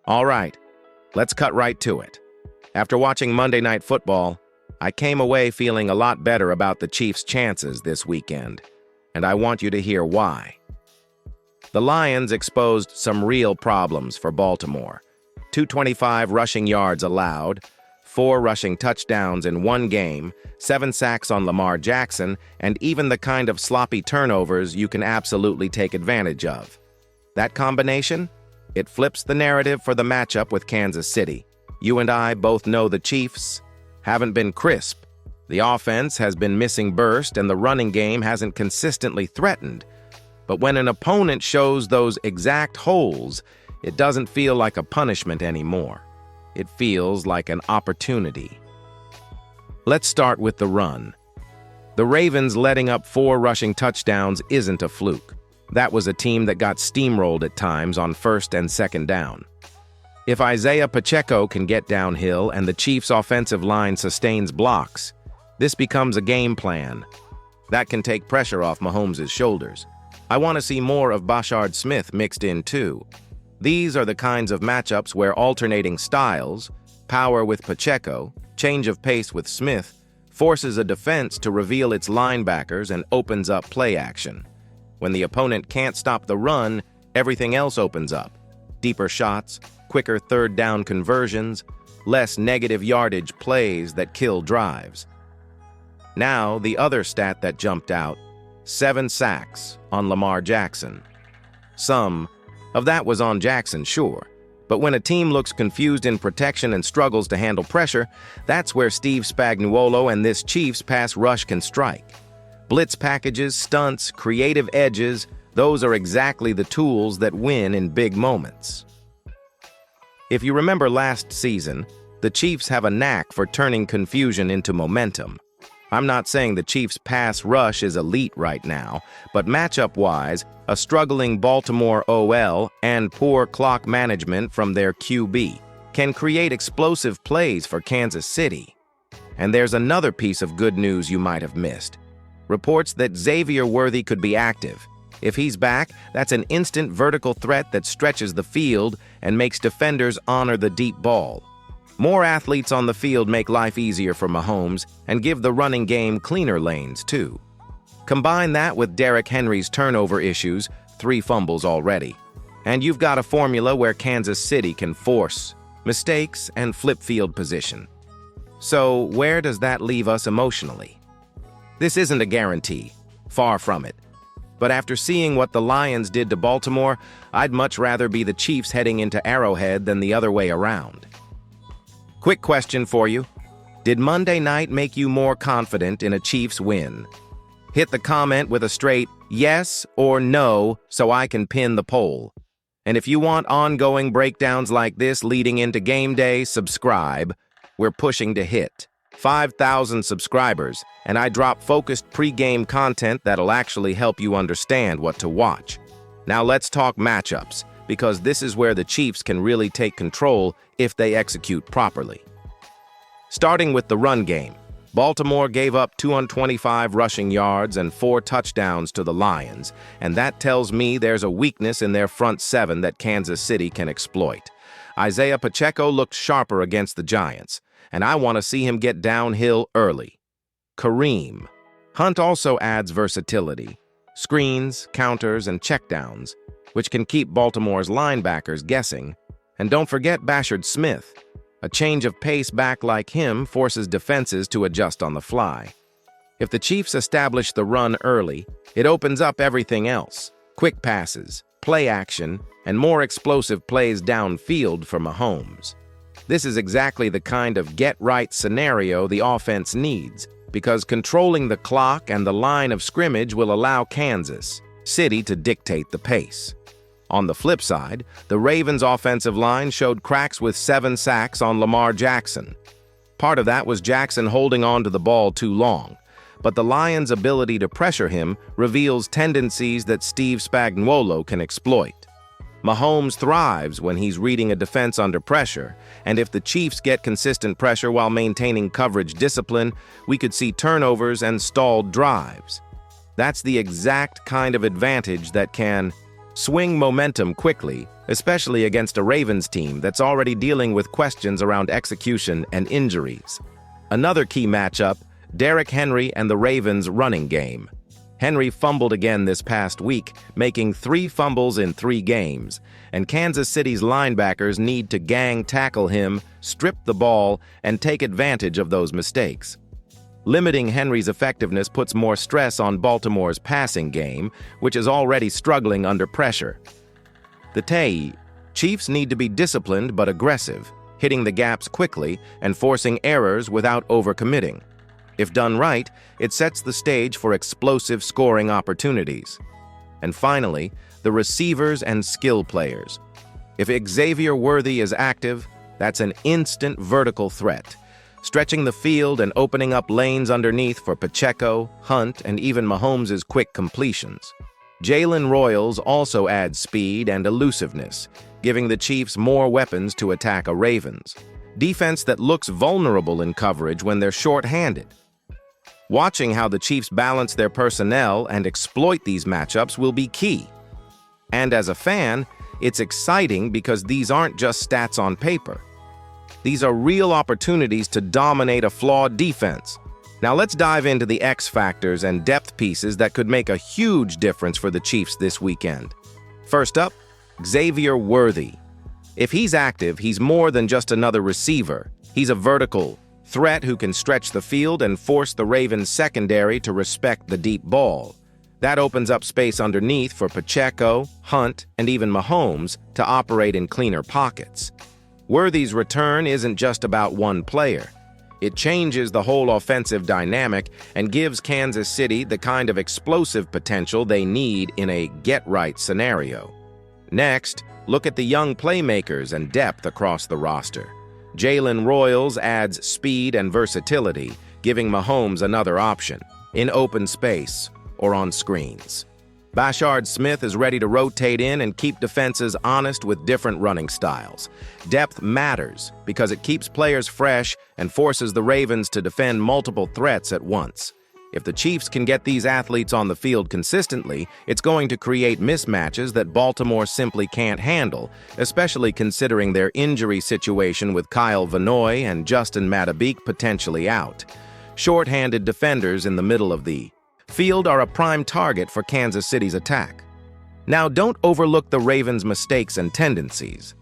All right, let's cut right to it. After watching Monday Night Football, I came away feeling a lot better about the Chiefs' chances this weekend, and I want you to hear why. The Lions exposed some real problems for Baltimore. 225 rushing yards allowed, 4 rushing touchdowns in one game, 7 sacks on Lamar Jackson, and even the kind of sloppy turnovers you can absolutely take advantage of. That combination? It flips the narrative for the matchup with Kansas City. You and I both know the Chiefs haven't been crisp. The offense has been missing burst and the running game hasn't consistently threatened. But when an opponent shows those exact holes, it doesn't feel like a punishment anymore. It feels like an opportunity. Let's start with the run. The Ravens letting up 4 rushing touchdowns isn't a fluke. That was a team that got steamrolled at times on first and second down. If Isaiah Pacheco can get downhill and the Chiefs' offensive line sustains blocks, this becomes a game plan. That can take pressure off Mahomes' shoulders. I want to see more of Bashard Smith mixed in too. These are the kinds of matchups where alternating styles, power with Pacheco, change of pace with Smith, forces a defense to reveal its linebackers and opens up play action. When the opponent can't stop the run, everything else opens up. Deeper shots, quicker third down conversions, less negative yardage plays that kill drives. Now, the other stat that jumped out, 7 sacks on Lamar Jackson. Some of that was on Jackson, sure, but when a team looks confused in protection and struggles to handle pressure, that's where Steve Spagnuolo and this Chiefs pass rush can strike. Blitz packages, stunts, creative edges, those are exactly the tools that win in big moments. If you remember last season, the Chiefs have a knack for turning confusion into momentum. I'm not saying the Chiefs' pass rush is elite right now, but matchup-wise, a struggling Baltimore OL and poor clock management from their QB can create explosive plays for Kansas City. And there's another piece of good news you might have missed. Reports that Xavier Worthy could be active. If he's back, that's an instant vertical threat that stretches the field and makes defenders honor the deep ball. More athletes on the field make life easier for Mahomes and give the running game cleaner lanes, too. Combine that with Derrick Henry's turnover issues, 3 fumbles already, and you've got a formula where Kansas City can force mistakes and flip field position. So where does that leave us emotionally? This isn't a guarantee, far from it. But after seeing what the Lions did to Baltimore, I'd much rather be the Chiefs heading into Arrowhead than the other way around. Quick question for you. Did Monday night make you more confident in a Chiefs win? Hit the comment with a straight yes or no so I can pin the poll. And if you want ongoing breakdowns like this leading into game day, subscribe. We're pushing to hit 5,000 subscribers, and I drop focused pre-game content that'll actually help you understand what to watch. Now let's talk matchups, because this is where the Chiefs can really take control if they execute properly. Starting with the run game, Baltimore gave up 225 rushing yards and 4 touchdowns to the Lions, and that tells me there's a weakness in their front 7 that Kansas City can exploit. Isaiah Pacheco looked sharper against the Giants, and I want to see him get downhill early. Kareem Hunt also adds versatility, screens, counters, and checkdowns, which can keep Baltimore's linebackers guessing. And don't forget Bashard Smith. A change of pace back like him forces defenses to adjust on the fly. If the Chiefs establish the run early, it opens up everything else. Quick passes, play action, and more explosive plays downfield for Mahomes. This is exactly the kind of get-right scenario the offense needs, because controlling the clock and the line of scrimmage will allow Kansas City to dictate the pace. On the flip side, the Ravens' offensive line showed cracks with 7 sacks on Lamar Jackson. Part of that was Jackson holding on to the ball too long, but the Lions' ability to pressure him reveals tendencies that Steve Spagnuolo can exploit. Mahomes thrives when he's reading a defense under pressure, and if the Chiefs get consistent pressure while maintaining coverage discipline, we could see turnovers and stalled drives. That's the exact kind of advantage that can swing momentum quickly, especially against a Ravens team that's already dealing with questions around execution and injuries. Another key matchup, Derrick Henry and the Ravens' running game. Henry fumbled again this past week, making 3 fumbles in 3 games, and Kansas City's linebackers need to gang tackle him, strip the ball, and take advantage of those mistakes. Limiting Henry's effectiveness puts more stress on Baltimore's passing game, which is already struggling under pressure. The Chiefs need to be disciplined but aggressive, hitting the gaps quickly and forcing errors without overcommitting. If done right, it sets the stage for explosive scoring opportunities. And finally, the receivers and skill players. If Xavier Worthy is active, that's an instant vertical threat, stretching the field and opening up lanes underneath for Pacheco, Hunt, and even Mahomes' quick completions. Jalen Royals also adds speed and elusiveness, giving the Chiefs more weapons to attack a Ravens defense that looks vulnerable in coverage when they're short-handed. Watching how the Chiefs balance their personnel and exploit these matchups will be key. And as a fan, it's exciting because these aren't just stats on paper. These are real opportunities to dominate a flawed defense. Now let's dive into the X factors and depth pieces that could make a huge difference for the Chiefs this weekend. First up, Xavier Worthy. If he's active, he's more than just another receiver. He's a vertical threat who can stretch the field and force the Ravens secondary to respect the deep ball. That opens up space underneath for Pacheco, Hunt, and even Mahomes to operate in cleaner pockets. Worthy's return isn't just about one player. It changes the whole offensive dynamic and gives Kansas City the kind of explosive potential they need in a get-right scenario. Next, look at the young playmakers and depth across the roster. Jalen Royals adds speed and versatility, giving Mahomes another option, in open space or on screens. Bashard Smith is ready to rotate in and keep defenses honest with different running styles. Depth matters because it keeps players fresh and forces the Ravens to defend multiple threats at once. If the Chiefs can get these athletes on the field consistently, it's going to create mismatches that Baltimore simply can't handle, especially considering their injury situation with Kyle Vanoy and Justin Madubuike potentially out. Short-handed defenders in the middle of the field are a prime target for Kansas City's attack. Now, don't overlook the Ravens' mistakes and tendencies.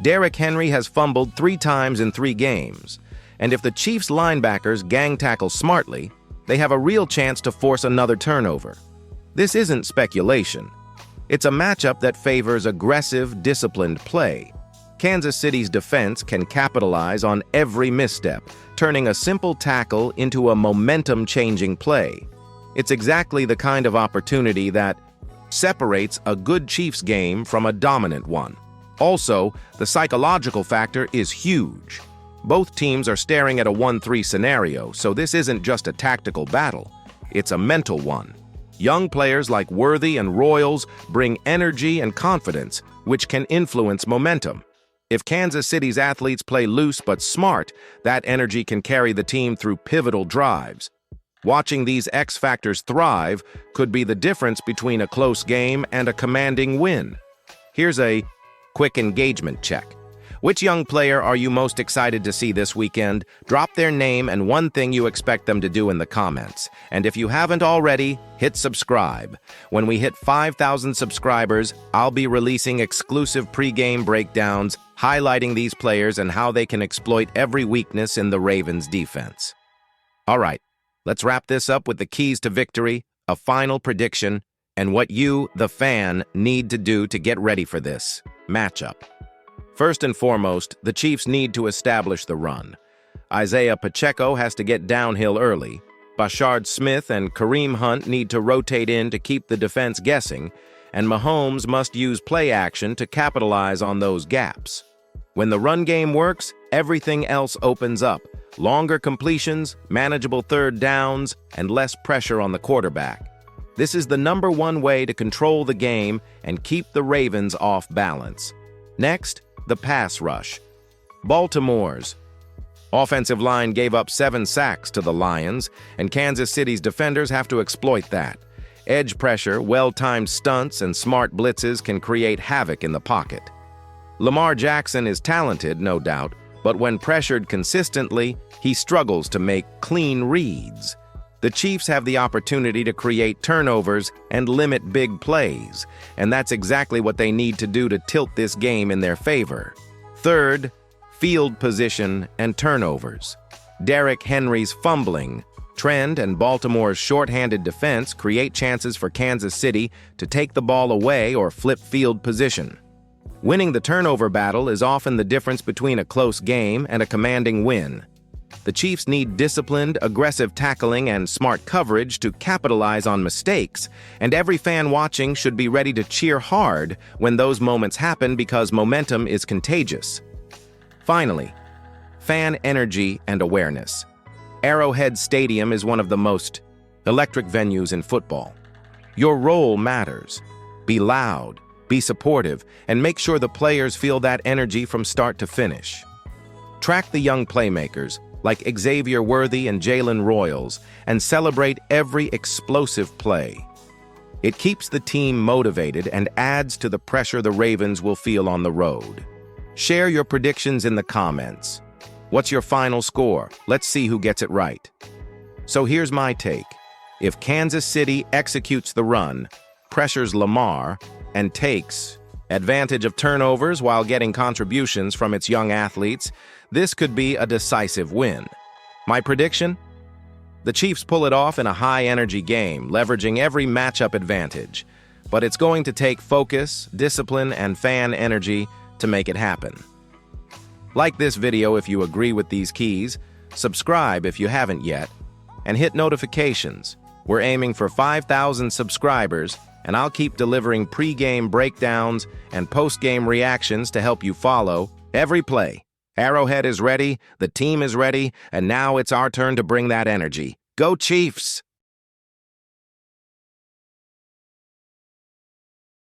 Derrick Henry has fumbled 3 times in 3 games, and if the Chiefs' linebackers gang tackle smartly, they have a real chance to force another turnover. This isn't speculation. It's a matchup that favors aggressive, disciplined play. Kansas City's defense can capitalize on every misstep, turning a simple tackle into a momentum-changing play. It's exactly the kind of opportunity that separates a good Chiefs game from a dominant one. Also, the psychological factor is huge. Both teams are staring at a 1-3 scenario, so this isn't just a tactical battle. It's a mental one. Young players like Worthy and Royals bring energy and confidence, which can influence momentum. If Kansas City's athletes play loose but smart, that energy can carry the team through pivotal drives. Watching these X factors thrive could be the difference between a close game and a commanding win. Here's a quick engagement check. Which young player are you most excited to see this weekend? Drop their name and one thing you expect them to do in the comments. And if you haven't already, hit subscribe. When we hit 5,000 subscribers, I'll be releasing exclusive pre-game breakdowns highlighting these players and how they can exploit every weakness in the Ravens' defense. All right, let's wrap this up with the keys to victory, a final prediction, and what you, the fan, need to do to get ready for this matchup. First and foremost, the Chiefs need to establish the run. Isaiah Pacheco has to get downhill early. Bashard Smith and Kareem Hunt need to rotate in to keep the defense guessing, and Mahomes must use play action to capitalize on those gaps. When the run game works, everything else opens up. Longer completions, manageable third downs, and less pressure on the quarterback. This is the #1 way to control the game and keep the Ravens off balance. Next, the pass rush. Baltimore's offensive line gave up 7 sacks to the Lions, and Kansas City's defenders have to exploit that. Edge pressure, well-timed stunts, and smart blitzes can create havoc in the pocket. Lamar Jackson is talented, no doubt, but when pressured consistently, he struggles to make clean reads. The Chiefs have the opportunity to create turnovers and limit big plays, and that's exactly what they need to do to tilt this game in their favor. Third, field position and turnovers. Derrick Henry's fumbling, trend, and Baltimore's shorthanded defense create chances for Kansas City to take the ball away or flip field position. Winning the turnover battle is often the difference between a close game and a commanding win. The Chiefs need disciplined, aggressive tackling and smart coverage to capitalize on mistakes, and every fan watching should be ready to cheer hard when those moments happen because momentum is contagious. Finally, fan energy and awareness. Arrowhead Stadium is one of the most electric venues in football. Your role matters. Be loud, be supportive, and make sure the players feel that energy from start to finish. Track the young playmakers, like Xavier Worthy and Jalen Royals, and celebrate every explosive play. It keeps the team motivated and adds to the pressure the Ravens will feel on the road. Share your predictions in the comments. What's your final score? Let's see who gets it right. So here's my take. If Kansas City executes the run, pressures Lamar, and takes advantage of turnovers while getting contributions from its young athletes, this could be a decisive win. My prediction? The Chiefs pull it off in a high-energy game, leveraging every matchup advantage. But it's going to take focus, discipline, and fan energy to make it happen. Like this video if you agree with these keys, subscribe if you haven't yet, and hit notifications. We're aiming for 5,000 subscribers, and I'll keep delivering pre-game breakdowns and post-game reactions to help you follow every play. Arrowhead is ready, the team is ready, and now it's our turn to bring that energy. Go Chiefs!